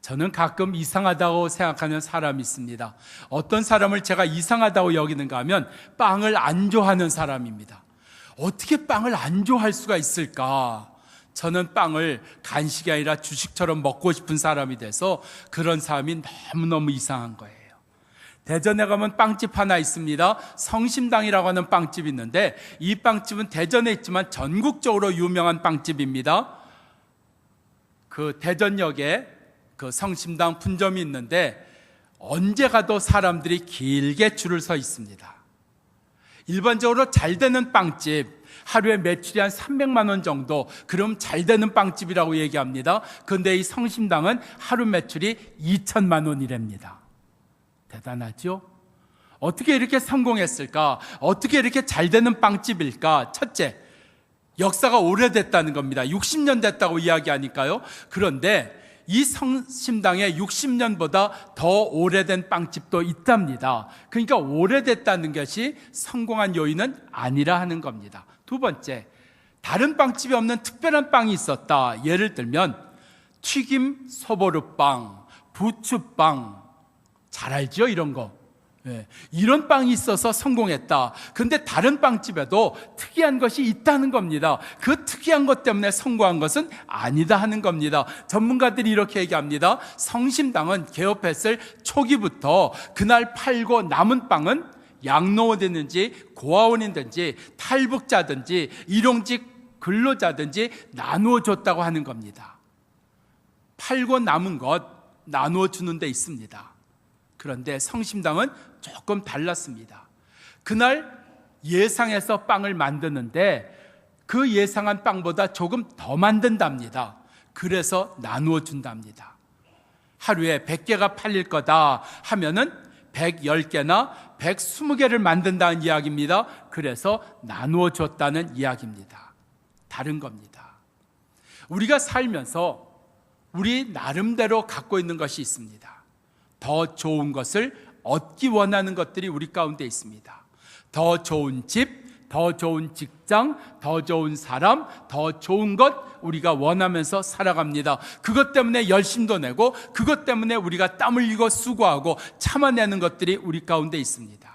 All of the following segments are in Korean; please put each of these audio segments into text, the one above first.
저는 가끔 이상하다고 생각하는 사람이 있습니다. 어떤 사람을 제가 이상하다고 여기는가 하면 빵을 안 좋아하는 사람입니다. 어떻게 빵을 안 좋아할 수가 있을까? 저는 빵을 간식이 아니라 주식처럼 먹고 싶은 사람이 돼서 그런 사람이 너무너무 이상한 거예요. 대전에 가면 빵집 하나 있습니다. 성심당이라고 하는 빵집이 있는데 이 빵집은 대전에 있지만 전국적으로 유명한 빵집입니다. 그 대전역에 그 성심당 분점이 있는데 언제 가도 사람들이 길게 줄을 서 있습니다. 일반적으로 잘 되는 빵집, 하루에 매출이 한 300만 원 정도, 그럼 잘 되는 빵집이라고 얘기합니다. 그런데 이 성심당은 하루 매출이 2천만 원이랍니다. 대단하죠? 어떻게 이렇게 성공했을까? 어떻게 이렇게 잘 되는 빵집일까? 첫째, 역사가 오래됐다는 겁니다. 60년 됐다고 이야기하니까요. 그런데 이 성심당에 60년보다 더 오래된 빵집도 있답니다. 그러니까 오래됐다는 것이 성공한 요인은 아니라 하는 겁니다. 두 번째, 다른 빵집이 없는 특별한 빵이 있었다. 예를 들면 튀김 소보루빵, 부추빵, 잘 알죠? 이런 거. 이런 빵이 있어서 성공했다. 그런데 다른 빵집에도 특이한 것이 있다는 겁니다. 그 특이한 것 때문에 성공한 것은 아니다 하는 겁니다. 전문가들이 이렇게 얘기합니다. 성심당은 개업했을 초기부터 그날 팔고 남은 빵은 양로원이든지 고아원이든지 탈북자든지 일용직 근로자든지 나누어 줬다고 하는 겁니다. 팔고 남은 것 나누어 주는 데 있습니다. 그런데 성심당은 조금 달랐습니다. 그날 예상해서 빵을 만드는데 그 예상한 빵보다 조금 더 만든답니다. 그래서 나누어 준답니다. 하루에 100개가 팔릴 거다 하면은 110개나 120개를 만든다는 이야기입니다. 그래서 나누어 줬다는 이야기입니다. 다른 겁니다. 우리가 살면서 우리 나름대로 갖고 있는 것이 있습니다. 더 좋은 것을 얻기 원하는 것들이 우리 가운데 있습니다. 더 좋은 집, 더 좋은 직장, 더 좋은 사람, 더 좋은 것 우리가 원하면서 살아갑니다. 그것 때문에 열심도 내고 그것 때문에 우리가 땀 흘리고 수고하고 참아내는 것들이 우리 가운데 있습니다.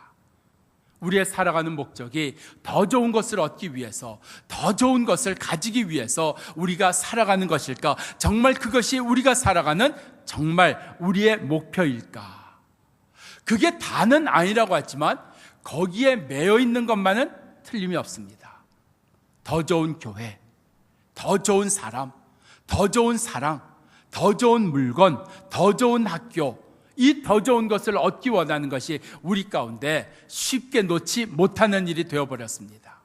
우리의 살아가는 목적이 더 좋은 것을 얻기 위해서, 더 좋은 것을 가지기 위해서 우리가 살아가는 것일까? 정말 그것이 우리가 살아가는 정말 우리의 목표일까? 그게 다는 아니라고 하지만 거기에 매여 있는 것만은 틀림이 없습니다. 더 좋은 교회, 더 좋은 사람, 더 좋은 사랑, 더 좋은 물건, 더 좋은 학교, 이 더 좋은 것을 얻기 원하는 것이 우리 가운데 쉽게 놓지 못하는 일이 되어버렸습니다.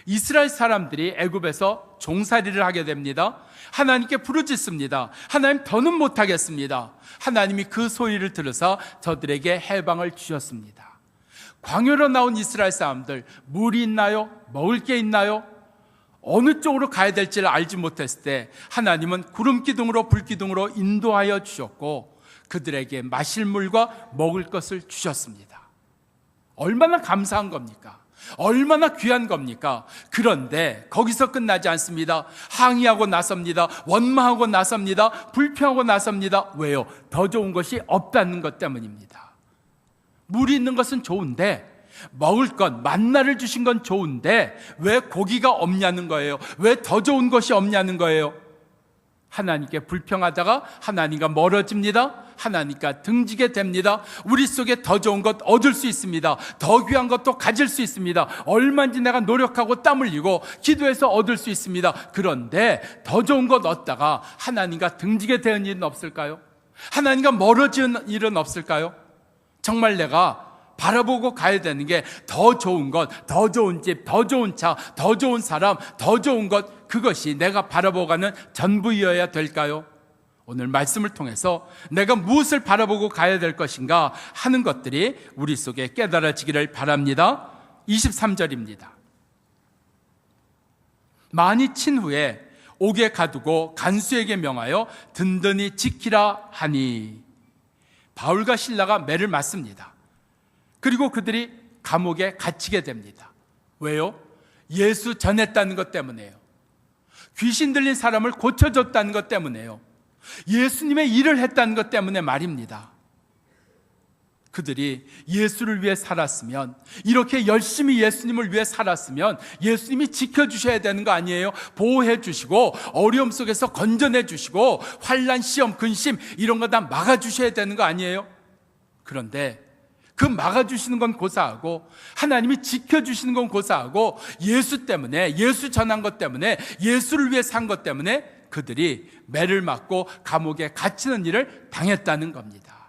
이스라엘 사람들이 애굽에서 종살이를 하게 됩니다. 하나님께 부르짖습니다. 하나님 더는 못하겠습니다. 하나님이 그 소리를 들으사 저들에게 해방을 주셨습니다. 광야로 나온 이스라엘 사람들, 물이 있나요? 먹을 게 있나요? 어느 쪽으로 가야 될지를 알지 못했을 때 하나님은 구름 기둥으로 불 기둥으로 인도하여 주셨고 그들에게 마실 물과 먹을 것을 주셨습니다. 얼마나 감사한 겁니까? 얼마나 귀한 겁니까? 그런데 거기서 끝나지 않습니다. 항의하고 나섭니다. 원망하고 나섭니다. 불평하고 나섭니다. 왜요? 더 좋은 것이 없다는 것 때문입니다. 물이 있는 것은 좋은데 먹을 것, 만나를 주신 건 좋은데 왜 고기가 없냐는 거예요. 왜 더 좋은 것이 없냐는 거예요. 하나님께 불평하다가 하나님과 멀어집니다. 하나님과 등지게 됩니다. 우리 속에 더 좋은 것 얻을 수 있습니다. 더 귀한 것도 가질 수 있습니다. 얼마든지 내가 노력하고 땀 흘리고 기도해서 얻을 수 있습니다. 그런데 더 좋은 것 얻다가 하나님과 등지게 되는 일은 없을까요? 하나님과 멀어지는 일은 없을까요? 정말 내가 바라보고 가야 되는 게 더 좋은 것, 더 좋은 집, 더 좋은 차, 더 좋은 사람, 더 좋은 것, 그것이 내가 바라보고 가는 전부이어야 될까요? 오늘 말씀을 통해서 내가 무엇을 바라보고 가야 될 것인가 하는 것들이 우리 속에 깨달아지기를 바랍니다. 23절입니다. 많이 친 후에 옥에 가두고 간수에게 명하여 든든히 지키라 하니 바울과 실라가 매를 맞습니다. 그리고 그들이 감옥에 갇히게 됩니다. 왜요? 예수 전했다는 것 때문에요. 귀신 들린 사람을 고쳐줬다는 것 때문에요. 예수님의 일을 했다는 것 때문에 말입니다. 그들이 예수를 위해 살았으면, 이렇게 열심히 예수님을 위해 살았으면 예수님이 지켜주셔야 되는 거 아니에요? 보호해 주시고 어려움 속에서 건져내 주시고 환난, 시험, 근심 이런 거 다 막아주셔야 되는 거 아니에요? 그런데 그 막아주시는 건 고사하고 하나님이 지켜주시는 건 고사하고 예수 때문에, 예수 전한 것 때문에, 예수를 위해 산 것 때문에 그들이 매를 맞고 감옥에 갇히는 일을 당했다는 겁니다.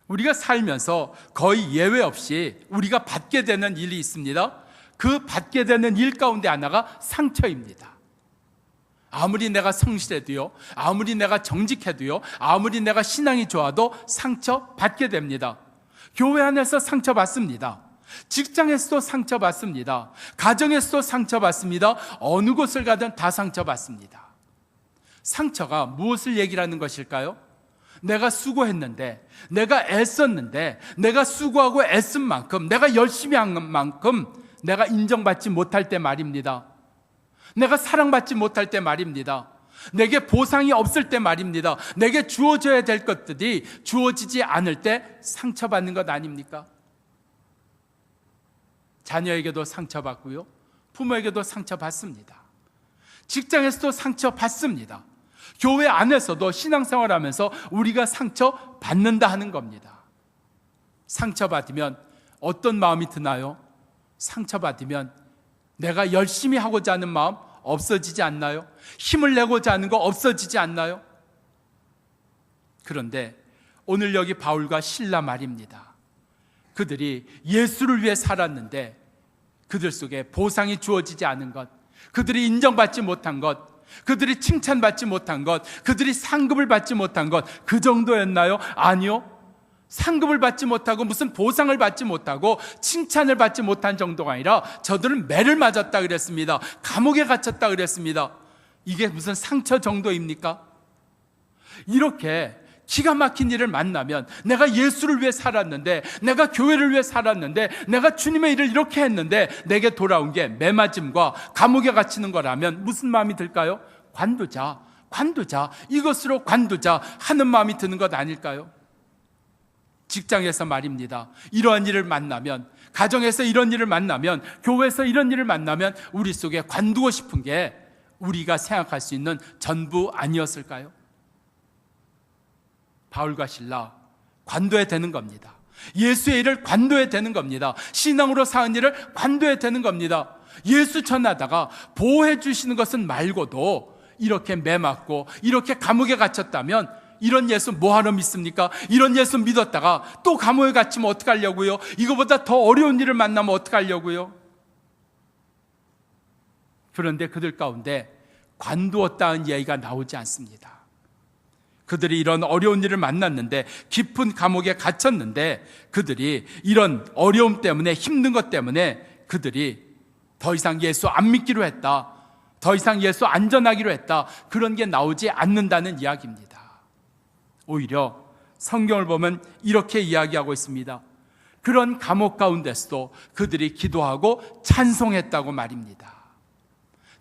우리가 살면서 거의 예외 없이 우리가 받게 되는 일이 있습니다. 그 받게 되는 일 가운데 하나가 상처입니다. 아무리 내가 성실해도요, 아무리 내가 정직해도요, 아무리 내가 신앙이 좋아도 상처 받게 됩니다. 교회 안에서 상처 받습니다. 직장에서도 상처 받습니다. 가정에서도 상처 받습니다. 어느 곳을 가든 다 상처 받습니다. 상처가 무엇을 얘기하는 것일까요? 내가 수고했는데, 내가 애썼는데, 내가 수고하고 애쓴 만큼, 내가 열심히 한 만큼 내가 인정받지 못할 때 말입니다. 내가 사랑받지 못할 때 말입니다. 내게 보상이 없을 때 말입니다. 내게 주어져야 될 것들이 주어지지 않을 때 상처받는 것 아닙니까? 자녀에게도 상처받고요, 부모에게도 상처받습니다. 직장에서도 상처받습니다. 교회 안에서도 신앙생활하면서 우리가 상처받는다 하는 겁니다. 상처받으면 어떤 마음이 드나요? 상처받으면 내가 열심히 하고자 하는 마음 없어지지 않나요? 힘을 내고자 하는 거 없어지지 않나요? 그런데 오늘 여기 바울과 실라 말입니다. 그들이 예수를 위해 살았는데 그들 속에 보상이 주어지지 않은 것, 그들이 인정받지 못한 것, 그들이 칭찬받지 못한 것, 그들이 상급을 받지 못한 것, 그 정도였나요? 아니요. 상급을 받지 못하고 무슨 보상을 받지 못하고 칭찬을 받지 못한 정도가 아니라 저들은 매를 맞았다 그랬습니다. 감옥에 갇혔다 그랬습니다. 이게 무슨 상처 정도입니까? 이렇게 기가 막힌 일을 만나면, 내가 예수를 위해 살았는데, 내가 교회를 위해 살았는데, 내가 주님의 일을 이렇게 했는데 내게 돌아온 게 매맞음과 감옥에 갇히는 거라면 무슨 마음이 들까요? 관두자, 이것으로 관두자 하는 마음이 드는 것 아닐까요? 직장에서 말입니다. 이러한 일을 만나면, 가정에서 이런 일을 만나면, 교회에서 이런 일을 만나면 우리 속에 관두고 싶은 게 우리가 생각할 수 있는 전부 아니었을까요? 바울과 실라 관둬야 되는 겁니다. 예수의 일을 관둬야 되는 겁니다. 신앙으로 사는 일을 관둬야 되는 겁니다. 예수 전하다가 보호해 주시는 것은 말고도 이렇게 매맞고 이렇게 감옥에 갇혔다면 이런 예수 뭐하러 믿습니까? 이런 예수 믿었다가 또 감옥에 갇히면 어떡하려고요? 이거보다 더 어려운 일을 만나면 어떡하려고요? 그런데 그들 가운데 관두었다는 이야기가 나오지 않습니다. 그들이 이런 어려운 일을 만났는데, 깊은 감옥에 갇혔는데, 그들이 이런 어려움 때문에, 힘든 것 때문에 그들이 더 이상 예수 안 믿기로 했다, 더 이상 예수 안 전하기로 했다, 그런 게 나오지 않는다는 이야기입니다. 오히려 성경을 보면 이렇게 이야기하고 있습니다. 그런 감옥 가운데서도 그들이 기도하고 찬송했다고 말입니다.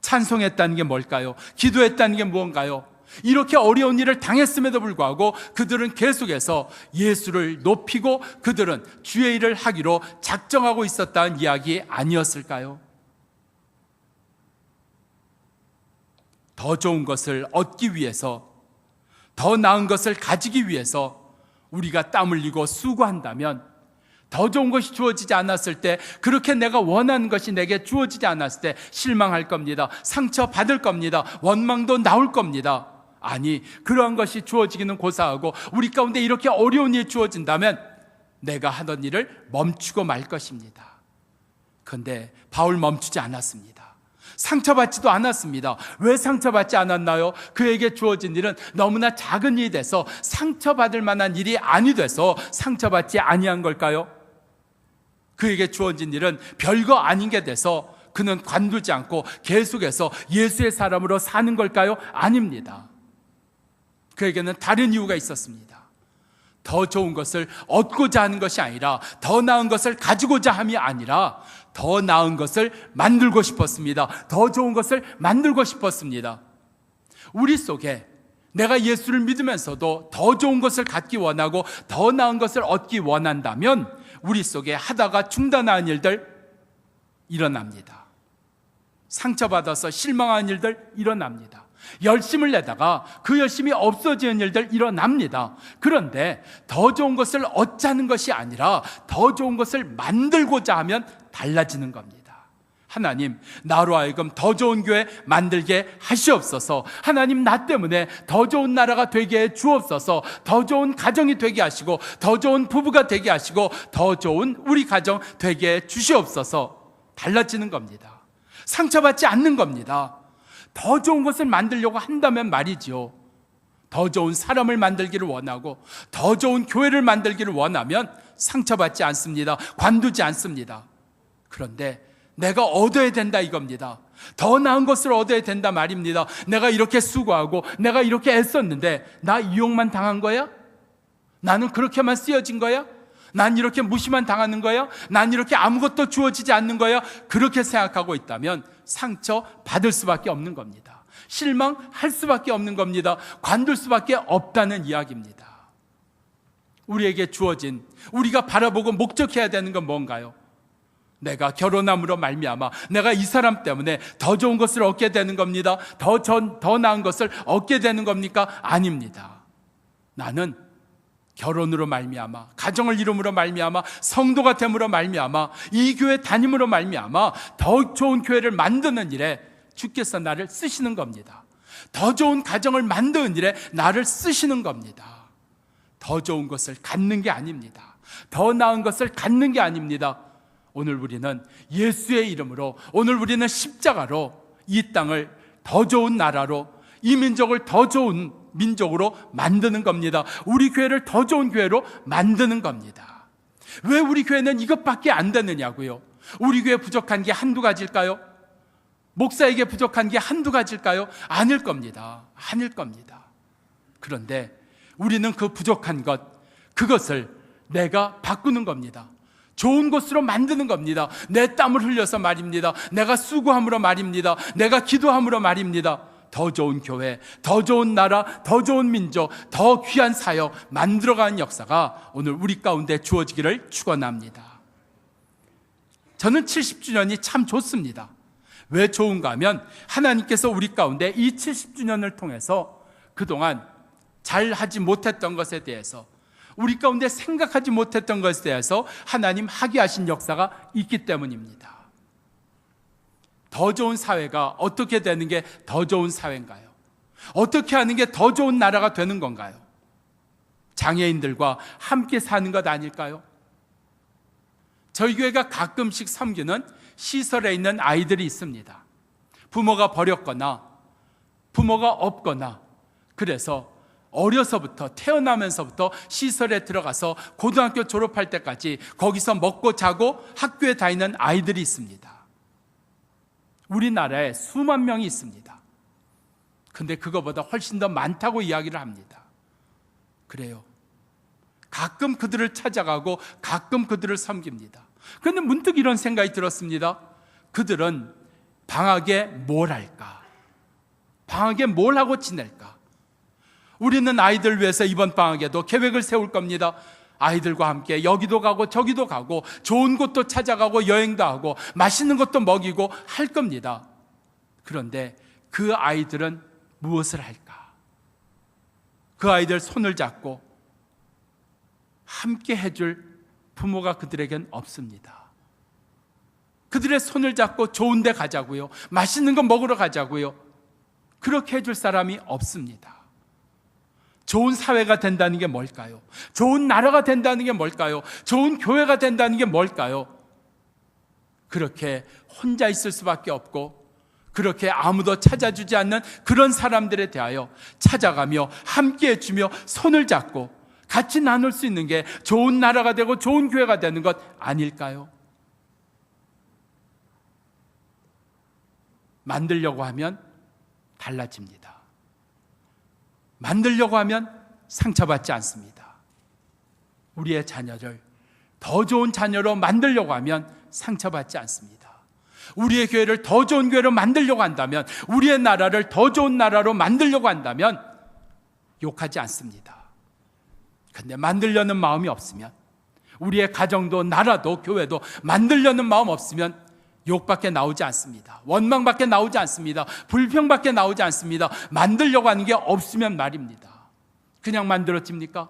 찬송했다는 게 뭘까요? 기도했다는 게 무언가요? 이렇게 어려운 일을 당했음에도 불구하고 그들은 계속해서 예수를 높이고 그들은 주의 일을 하기로 작정하고 있었다는 이야기 아니었을까요? 더 좋은 것을 얻기 위해서, 더 나은 것을 가지기 위해서 우리가 땀 흘리고 수고한다면, 더 좋은 것이 주어지지 않았을 때, 그렇게 내가 원하는 것이 내게 주어지지 않았을 때 실망할 겁니다. 상처받을 겁니다. 원망도 나올 겁니다. 아니, 그러한 것이 주어지기는 고사하고 우리 가운데 이렇게 어려운 일이 주어진다면 내가 하던 일을 멈추고 말 것입니다. 그런데 바울 멈추지 않았습니다. 상처받지도 않았습니다. 왜 상처받지 않았나요? 그에게 주어진 일은 너무나 작은 일이 돼서 상처받을 만한 일이 아니 돼서 상처받지 아니한 걸까요? 그에게 주어진 일은 별거 아닌 게 돼서 그는 관두지 않고 계속해서 예수의 사람으로 사는 걸까요? 아닙니다. 그에게는 다른 이유가 있었습니다. 더 좋은 것을 얻고자 하는 것이 아니라, 더 나은 것을 가지고자 함이 아니라 더 나은 것을 만들고 싶었습니다. 더 좋은 것을 만들고 싶었습니다. 우리 속에 내가 예수를 믿으면서도 더 좋은 것을 갖기 원하고 더 나은 것을 얻기 원한다면 우리 속에 하다가 중단하는 일들 일어납니다. 상처받아서 실망하는 일들 일어납니다. 열심을 내다가 그 열심이 없어지는 일들 일어납니다. 그런데 더 좋은 것을 얻자는 것이 아니라 더 좋은 것을 만들고자 하면 달라지는 겁니다. 하나님, 나로 하여금 더 좋은 교회 만들게 하시옵소서. 하나님, 나 때문에 더 좋은 나라가 되게 해 주옵소서. 더 좋은 가정이 되게 하시고 더 좋은 부부가 되게 하시고 더 좋은 우리 가정 되게 해 주시옵소서. 달라지는 겁니다. 상처받지 않는 겁니다. 더 좋은 것을 만들려고 한다면 말이지요, 더 좋은 사람을 만들기를 원하고 더 좋은 교회를 만들기를 원하면 상처받지 않습니다. 관두지 않습니다. 그런데 내가 얻어야 된다 이겁니다. 더 나은 것을 얻어야 된다 말입니다. 내가 이렇게 수고하고 내가 이렇게 애썼는데 나 이용만 당한 거야? 나는 그렇게만 쓰여진 거야? 난 이렇게 무시만 당하는 거야? 난 이렇게 아무것도 주어지지 않는 거야? 그렇게 생각하고 있다면 상처 받을 수밖에 없는 겁니다. 실망할 수밖에 없는 겁니다. 관둘 수밖에 없다는 이야기입니다. 우리에게 주어진, 우리가 바라보고 목적해야 되는 건 뭔가요? 내가 결혼함으로 말미암아 내가 이 사람 때문에 더 좋은 것을 얻게 되는 겁니다. 더 나은 것을 얻게 되는 겁니까? 아닙니다. 나는 결혼으로 말미암아, 가정을 이룸으로 말미암아, 성도가 됨으로 말미암아, 이 교회 다님으로 말미암아 더 좋은 교회를 만드는 일에 주께서 나를 쓰시는 겁니다. 더 좋은 가정을 만드는 일에 나를 쓰시는 겁니다. 더 좋은 것을 갖는 게 아닙니다. 더 나은 것을 갖는 게 아닙니다. 오늘 우리는 예수의 이름으로, 오늘 우리는 십자가로 이 땅을 더 좋은 나라로, 이 민족을 더 좋은 민족으로 만드는 겁니다. 우리 교회를 더 좋은 교회로 만드는 겁니다. 왜 우리 교회는 이것밖에 안 되느냐고요? 우리 교회 부족한 게 한두 가지일까요? 목사에게 부족한 게 한두 가지일까요? 아닐 겁니다. 아닐 겁니다. 그런데 우리는 그 부족한 것, 그것을 내가 바꾸는 겁니다. 좋은 곳으로 만드는 겁니다. 내 땀을 흘려서 말입니다. 내가 수고함으로 말입니다. 내가 기도함으로 말입니다. 더 좋은 교회, 더 좋은 나라, 더 좋은 민족, 더 귀한 사역 만들어가는 역사가 오늘 우리 가운데 주어지기를 축원합니다. 저는 70주년이 참 좋습니다. 왜 좋은가 하면 하나님께서 우리 가운데 이 70주년을 통해서 그동안 잘 하지 못했던 것에 대해서, 우리 가운데 생각하지 못했던 것에 대해서 하나님 하게 하신 역사가 있기 때문입니다. 더 좋은 사회가 어떻게 되는 게 더 좋은 사회인가요? 어떻게 하는 게 더 좋은 나라가 되는 건가요? 장애인들과 함께 사는 것 아닐까요? 저희 교회가 가끔씩 섬기는 시설에 있는 아이들이 있습니다. 부모가 버렸거나 부모가 없거나, 그래서 어려서부터, 태어나면서부터 시설에 들어가서 고등학교 졸업할 때까지 거기서 먹고 자고 학교에 다니는 아이들이 있습니다. 우리나라에 수만 명이 있습니다. 근데 그거보다 훨씬 더 많다고 이야기를 합니다. 그래요. 가끔 그들을 찾아가고 가끔 그들을 섬깁니다. 그런데 문득 이런 생각이 들었습니다. 그들은 방학에 뭘 할까? 방학에 뭘 하고 지낼까? 우리는 아이들 위해서 이번 방학에도 계획을 세울 겁니다. 아이들과 함께 여기도 가고 저기도 가고 좋은 곳도 찾아가고 여행도 하고 맛있는 것도 먹이고 할 겁니다. 그런데 그 아이들은 무엇을 할까? 그 아이들 손을 잡고 함께 해줄 부모가 그들에겐 없습니다. 그들의 손을 잡고 좋은 데 가자고요, 맛있는 거 먹으러 가자고요, 그렇게 해줄 사람이 없습니다. 좋은 사회가 된다는 게 뭘까요? 좋은 나라가 된다는 게 뭘까요? 좋은 교회가 된다는 게 뭘까요? 그렇게 혼자 있을 수밖에 없고, 그렇게 아무도 찾아주지 않는 그런 사람들에 대하여 찾아가며 함께 해주며 손을 잡고 같이 나눌 수 있는 게 좋은 나라가 되고 좋은 교회가 되는 것 아닐까요? 만들려고 하면 달라집니다. 만들려고 하면 상처받지 않습니다. 우리의 자녀를 더 좋은 자녀로 만들려고 하면 상처받지 않습니다. 우리의 교회를 더 좋은 교회로 만들려고 한다면, 우리의 나라를 더 좋은 나라로 만들려고 한다면 욕하지 않습니다. 근데 만들려는 마음이 없으면, 우리의 가정도 나라도 교회도 만들려는 마음 없으면 욕밖에 나오지 않습니다. 원망밖에 나오지 않습니다. 불평밖에 나오지 않습니다. 만들려고 하는 게 없으면 말입니다. 그냥 만들어집니까?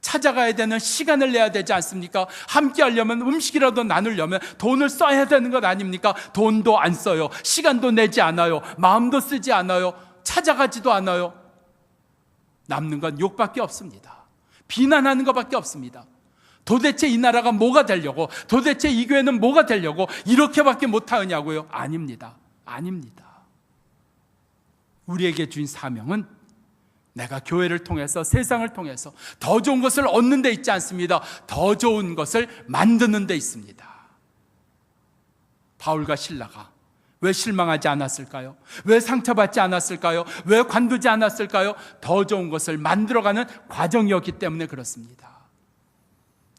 찾아가야 되는 시간을 내야 되지 않습니까? 함께 하려면, 음식이라도 나누려면 돈을 써야 되는 것 아닙니까? 돈도 안 써요. 시간도 내지 않아요. 마음도 쓰지 않아요. 찾아가지도 않아요. 남는 건 욕밖에 없습니다. 비난하는 것밖에 없습니다. 도대체 이 나라가 뭐가 되려고, 도대체 이 교회는 뭐가 되려고 이렇게밖에 못하느냐고요? 아닙니다. 아닙니다. 우리에게 주인 사명은 내가 교회를 통해서, 세상을 통해서 더 좋은 것을 얻는 데 있지 않습니다. 더 좋은 것을 만드는 데 있습니다. 바울과 실라가 왜 실망하지 않았을까요? 왜 상처받지 않았을까요? 왜 관두지 않았을까요? 더 좋은 것을 만들어가는 과정이었기 때문에 그렇습니다.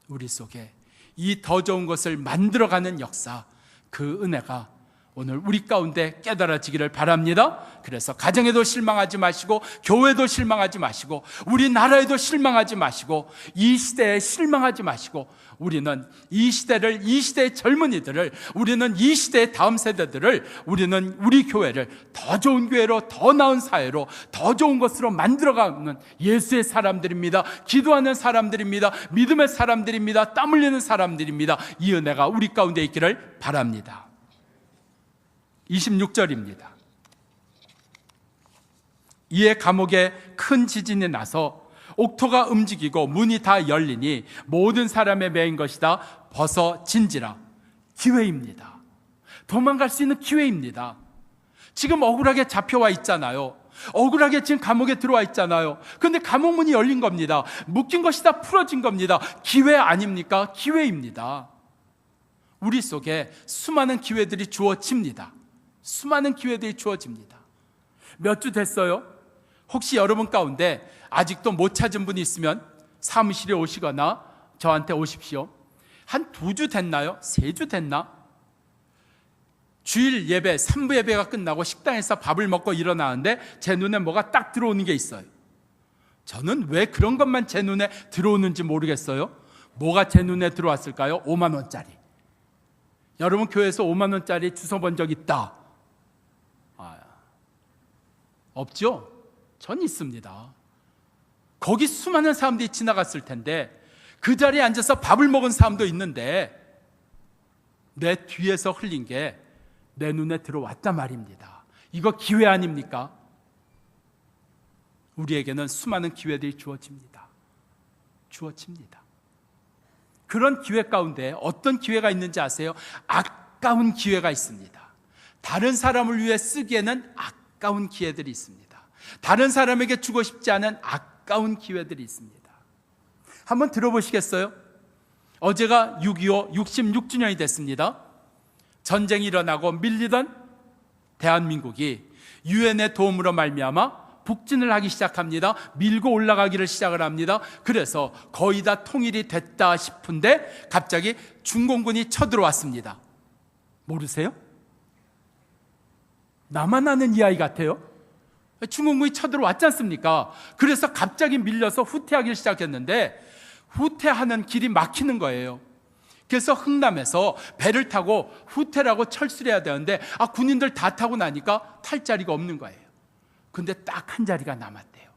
우리 속에 이 더 좋은 것을 만들어가는 역사, 그 은혜가 오늘 우리 가운데 깨달아지기를 바랍니다. 그래서 가정에도 실망하지 마시고, 교회도 실망하지 마시고, 우리나라에도 실망하지 마시고, 이 시대에 실망하지 마시고, 우리는 이 시대를, 이 시대의 젊은이들을, 우리는 이 시대의 다음 세대들을, 우리는 우리 교회를 더 좋은 교회로, 더 나은 사회로, 더 좋은 것으로 만들어가는 예수의 사람들입니다. 기도하는 사람들입니다. 믿음의 사람들입니다. 땀 흘리는 사람들입니다. 이 은혜가 우리 가운데 있기를 바랍니다. 26절입니다. 이에 감옥에 큰 지진이 나서 옥토가 움직이고 문이 다 열리니 모든 사람의 매인 것이다 벗어진지라. 기회입니다. 도망갈 수 있는 기회입니다. 지금 억울하게 잡혀와 있잖아요. 억울하게 지금 감옥에 들어와 있잖아요. 그런데 감옥 문이 열린 겁니다. 묶인 것이 다 풀어진 겁니다. 기회 아닙니까? 기회입니다. 우리 속에 수많은 기회들이 주어집니다. 수많은 기회들이 주어집니다. 몇 주 됐어요? 혹시 여러분 가운데 아직도 못 찾은 분이 있으면 사무실에 오시거나 저한테 오십시오. 한 2주 됐나요? 3주 됐나? 주일 예배, 3부 예배가 끝나고 식당에서 밥을 먹고 일어나는데 제 눈에 뭐가 딱 들어오는 게 있어요. 저는 왜 그런 것만 제 눈에 들어오는지 모르겠어요. 뭐가 제 눈에 들어왔을까요? 5만 원짜리. 여러분 교회에서 5만 원짜리 주워 본 적 있다? 없죠? 전 있습니다. 거기 수많은 사람들이 지나갔을 텐데 그 자리에 앉아서 밥을 먹은 사람도 있는데 내 뒤에서 흘린 게 내 눈에 들어왔단 말입니다. 이거 기회 아닙니까? 우리에게는 수많은 기회들이 주어집니다. 주어집니다. 그런 기회 가운데 어떤 기회가 있는지 아세요? 아까운 기회가 있습니다. 다른 사람을 위해 쓰기에는 아까운 기회들이 있습니다. 다른 사람에게 주고 싶지 않은 아까운 기회들이 있습니다. 한번 들어보시겠어요? 어제가 6.25 66주년이 됐습니다. 전쟁이 일어나고 밀리던 대한민국이 유엔의 도움으로 말미암아 북진을 하기 시작합니다. 밀고 올라가기를 시작을 합니다. 그래서 거의 다 통일이 됐다 싶은데 갑자기 중공군이 쳐들어왔습니다. 모르세요? 나만 아는 이야기 같아요. 중공군이 쳐들어왔지 않습니까? 그래서 갑자기 밀려서 후퇴하기 시작했는데 후퇴하는 길이 막히는 거예요. 그래서 흥남에서 배를 타고 후퇴라고 철수를 해야 되는데 군인들 다 타고 나니까 탈 자리가 없는 거예요. 근데 딱 한 자리가 남았대요.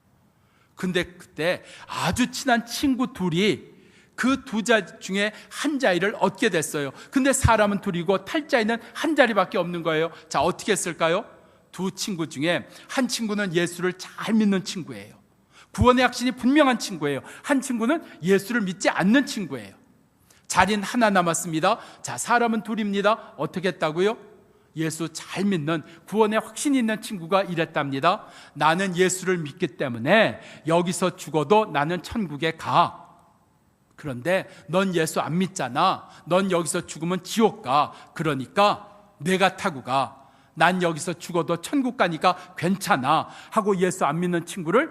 근데 그때 아주 친한 친구 둘이 그 두 자리 중에 한 자리를 얻게 됐어요. 근데 사람은 둘이고 탈 자리는 한 자리밖에 없는 거예요. 자, 어떻게 했을까요? 두 친구 중에 한 친구는 예수를 잘 믿는 친구예요. 구원의 확신이 분명한 친구예요. 한 친구는 예수를 믿지 않는 친구예요. 자리는 하나 남았습니다. 자, 사람은 둘입니다. 어떻게 했다고요? 예수 잘 믿는 구원의 확신이 있는 친구가 이랬답니다. 나는 예수를 믿기 때문에 여기서 죽어도 나는 천국에 가. 그런데 넌 예수 안 믿잖아. 넌 여기서 죽으면 지옥 가. 그러니까 내가 타고 가. 난 여기서 죽어도 천국 가니까 괜찮아 하고 예수 안 믿는 친구를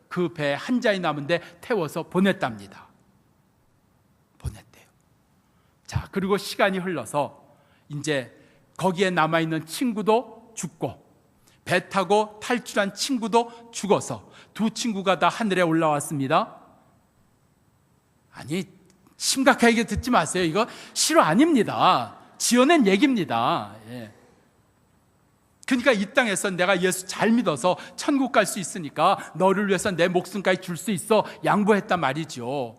그 배에 한 자리 남은데 태워서 보냈답니다. 보냈대요. 자, 그리고 시간이 흘러서 이제 거기에 남아있는 친구도 죽고 배 타고 탈출한 친구도 죽어서 두 친구가 다 하늘에 올라왔습니다. 아니, 심각하게 듣지 마세요. 이거 실화 아닙니다. 지어낸 얘기입니다. 예. 그러니까 이 땅에서 내가 예수 잘 믿어서 천국 갈 수 있으니까 너를 위해서 내 목숨까지 줄 수 있어 양보했단 말이죠.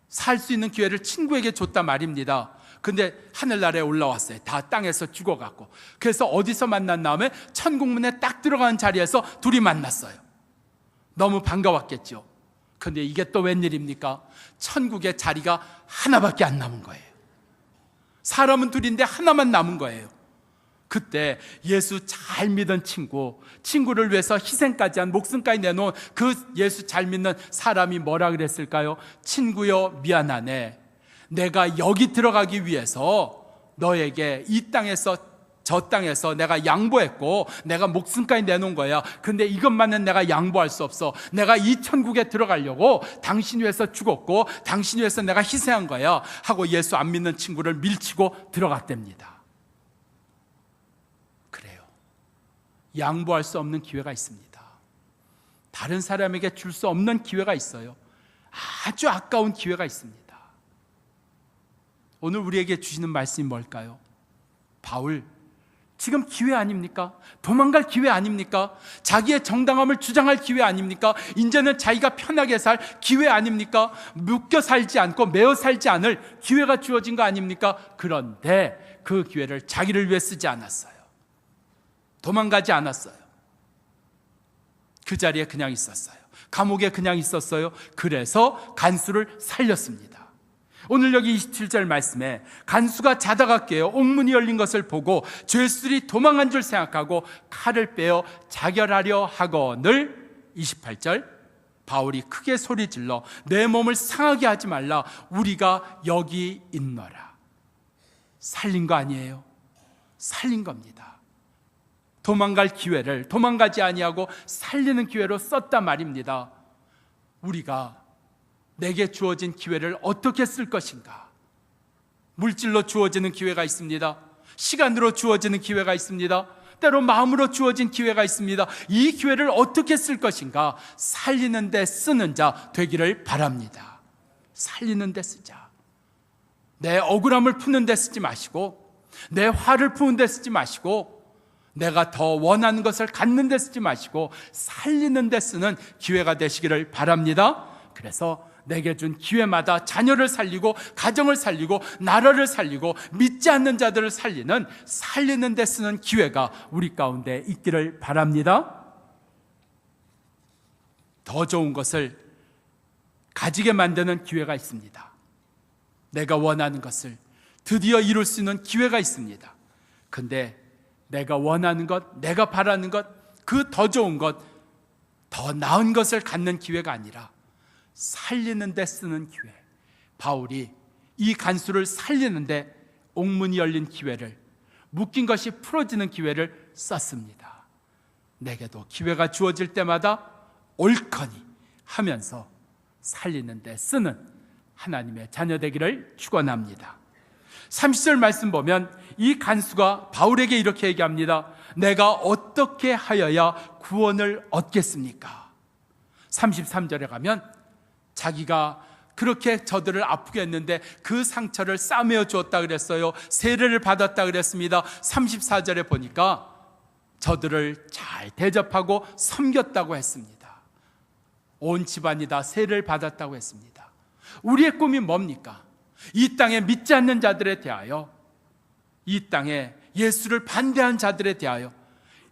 살 수 있는 기회를 친구에게 줬단 말입니다. 근데 하늘나라에 올라왔어요. 다 땅에서 죽어갖고. 그래서 어디서 만난 다음에 천국문에 딱 들어가는 자리에서 둘이 만났어요. 너무 반가웠겠죠. 근데 이게 또 웬일입니까? 천국의 자리가 하나밖에 안 남은 거예요. 사람은 둘인데 하나만 남은 거예요. 그때 예수 잘 믿은 친구를 위해서 희생까지 한 목숨까지 내놓은 그 예수 잘 믿는 사람이 뭐라 그랬을까요? 친구여 미안하네. 내가 여기 들어가기 위해서 너에게 이 땅에서 저 땅에서 내가 양보했고 내가 목숨까지 내놓은 거야. 근데 이것만은 내가 양보할 수 없어. 내가 이 천국에 들어가려고 당신 위해서 죽었고 당신 위해서 내가 희생한 거야 하고 예수 안 믿는 친구를 밀치고 들어갔답니다. 그래요. 양보할 수 없는 기회가 있습니다. 다른 사람에게 줄 수 없는 기회가 있어요. 아주 아까운 기회가 있습니다. 오늘 우리에게 주시는 말씀이 뭘까요? 바울, 지금 기회 아닙니까? 도망갈 기회 아닙니까? 자기의 정당함을 주장할 기회 아닙니까? 이제는 자기가 편하게 살 기회 아닙니까? 묶여 살지 않고 매어 살지 않을 기회가 주어진 거 아닙니까? 그런데 그 기회를 자기를 위해 쓰지 않았어요. 도망가지 않았어요. 그 자리에 그냥 있었어요. 감옥에 그냥 있었어요. 그래서 간수를 살렸습니다. 오늘 여기 27절 말씀에 간수가 자다가 깨어 옥문이 열린 것을 보고 죄수들이 도망한 줄 생각하고 칼을 빼어 자결하려 하거늘 28절 바울이 크게 소리질러 내 몸을 상하게 하지 말라 우리가 여기 있노라. 살린 거 아니에요. 살린 겁니다. 도망갈 기회를 도망가지 아니하고 살리는 기회로 썼단 말입니다. 우리가 내게 주어진 기회를 어떻게 쓸 것인가? 물질로 주어지는 기회가 있습니다. 시간으로 주어지는 기회가 있습니다. 때로 마음으로 주어진 기회가 있습니다. 이 기회를 어떻게 쓸 것인가? 살리는 데 쓰는 자 되기를 바랍니다. 살리는 데 쓰자. 내 억울함을 푸는 데 쓰지 마시고 내 화를 푸는 데 쓰지 마시고 내가 더 원하는 것을 갖는 데 쓰지 마시고 살리는 데 쓰는 기회가 되시기를 바랍니다. 그래서 내게 준 기회마다 자녀를 살리고 가정을 살리고 나라를 살리고 믿지 않는 자들을 살리는 데 쓰는 기회가 우리 가운데 있기를 바랍니다. 더 좋은 것을 가지게 만드는 기회가 있습니다. 내가 원하는 것을 드디어 이룰 수 있는 기회가 있습니다. 근데 내가 원하는 것, 내가 바라는 것, 그 더 좋은 것, 더 나은 것을 갖는 기회가 아니라 살리는 데 쓰는 기회. 바울이 이 간수를 살리는 데 옥문이 열린 기회를, 묶인 것이 풀어지는 기회를 썼습니다. 내게도 기회가 주어질 때마다 옳거니 하면서 살리는 데 쓰는 하나님의 자녀 되기를 축원합니다. 30절 말씀 보면 이 간수가 바울에게 이렇게 얘기합니다. 내가 어떻게 하여야 구원을 얻겠습니까? 33절에 가면 자기가 그렇게 저들을 아프게 했는데 그 상처를 싸매어 주었다 그랬어요. 세례를 받았다 그랬습니다. 34절에 보니까 저들을 잘 대접하고 섬겼다고 했습니다. 온 집안이 다 세례를 받았다고 했습니다. 우리의 꿈이 뭡니까? 이 땅에 믿지 않는 자들에 대하여, 이 땅에 예수를 반대한 자들에 대하여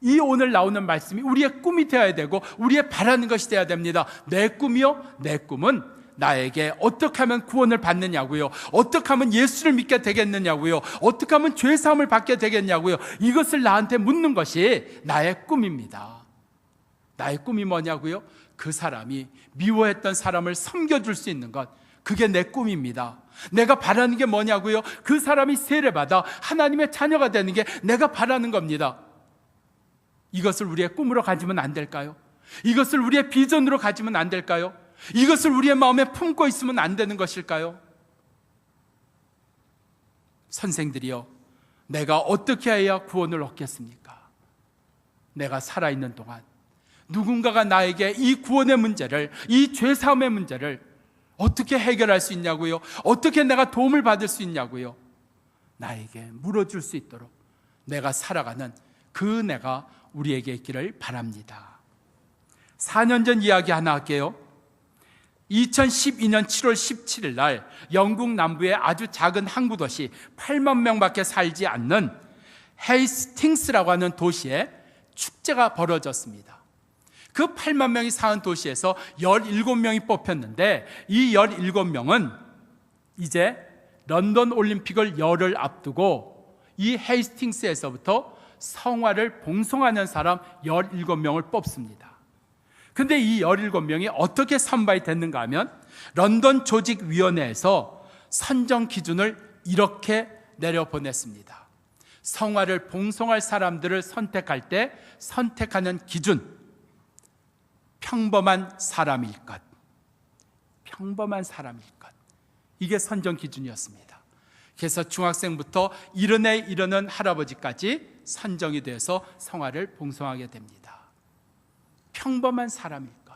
이 오늘 나오는 말씀이 우리의 꿈이 되어야 되고 우리의 바라는 것이 되어야 됩니다. 내 꿈이요? 내 꿈은 나에게 어떻게 하면 구원을 받느냐고요, 어떻게 하면 예수를 믿게 되겠느냐고요, 어떻게 하면 죄사함을 받게 되겠냐고요. 이것을 나한테 묻는 것이 나의 꿈입니다. 나의 꿈이 뭐냐고요? 그 사람이 미워했던 사람을 섬겨줄 수 있는 것, 그게 내 꿈입니다. 내가 바라는 게 뭐냐고요? 그 사람이 세례받아 하나님의 자녀가 되는 게 내가 바라는 겁니다. 이것을 우리의 꿈으로 가지면 안 될까요? 이것을 우리의 비전으로 가지면 안 될까요? 이것을 우리의 마음에 품고 있으면 안 되는 것일까요? 선생들이요, 내가 어떻게 해야 구원을 얻겠습니까? 내가 살아있는 동안 누군가가 나에게 이 구원의 문제를, 이 죄사함의 문제를 어떻게 해결할 수 있냐고요? 어떻게 내가 도움을 받을 수 있냐고요? 나에게 물어줄 수 있도록 내가 살아가는 그 은혜가 우리에게 있기를 바랍니다. 4년 전 이야기 하나 할게요. 2012년 7월 17일 날 영국 남부의 아주 작은 항구 도시 8만 명밖에 살지 않는 헤이스팅스라고 하는 도시에 축제가 벌어졌습니다. 그 8만 명이 사는 도시에서 17명이 뽑혔는데 이 17명은 이제 런던 올림픽을 열흘 앞두고 이 헤이스팅스에서부터 성화를 봉송하는 사람 17명을 뽑습니다. 근데 이 17명이 어떻게 선발이 됐는가 하면 런던 조직위원회에서 선정 기준을 이렇게 내려보냈습니다. 성화를 봉송할 사람들을 선택할 때 선택하는 기준, 평범한 사람일 것, 평범한 사람일 것, 이게 선정 기준이었습니다. 그래서 중학생부터 70에 이르는 할아버지까지 선정이 돼서 성화를 봉송하게 됩니다. 평범한 사람일 것.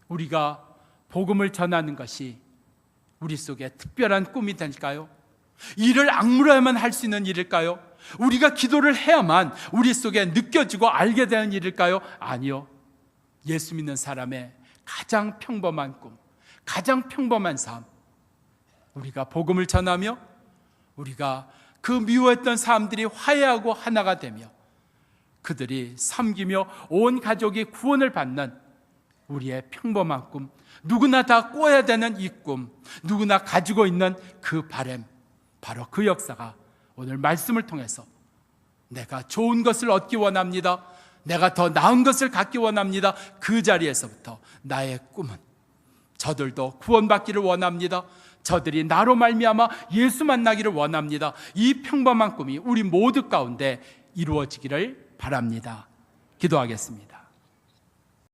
우리가 복음을 전하는 것이 우리 속에 특별한 꿈이 될까요? 일을 악물어야만 할 수 있는 일일까요? 우리가 기도를 해야만 우리 속에 느껴지고 알게 되는 일일까요? 아니요. 예수 믿는 사람의 가장 평범한 꿈, 가장 평범한 삶, 우리가 복음을 전하며 우리가 그 미워했던 사람들이 화해하고 하나가 되며 그들이 섬기며 온 가족이 구원을 받는 우리의 평범한 꿈, 누구나 다 꿔야 되는 이 꿈, 누구나 가지고 있는 그 바람, 바로 그 역사가 오늘 말씀을 통해서 내가 좋은 것을 얻기 원합니다, 내가 더 나은 것을 갖기 원합니다, 그 자리에서부터 나의 꿈은 저들도 구원받기를 원합니다, 저들이 나로 말미암아 예수 만나기를 원합니다, 이 평범한 꿈이 우리 모두 가운데 이루어지기를 바랍니다. 기도하겠습니다.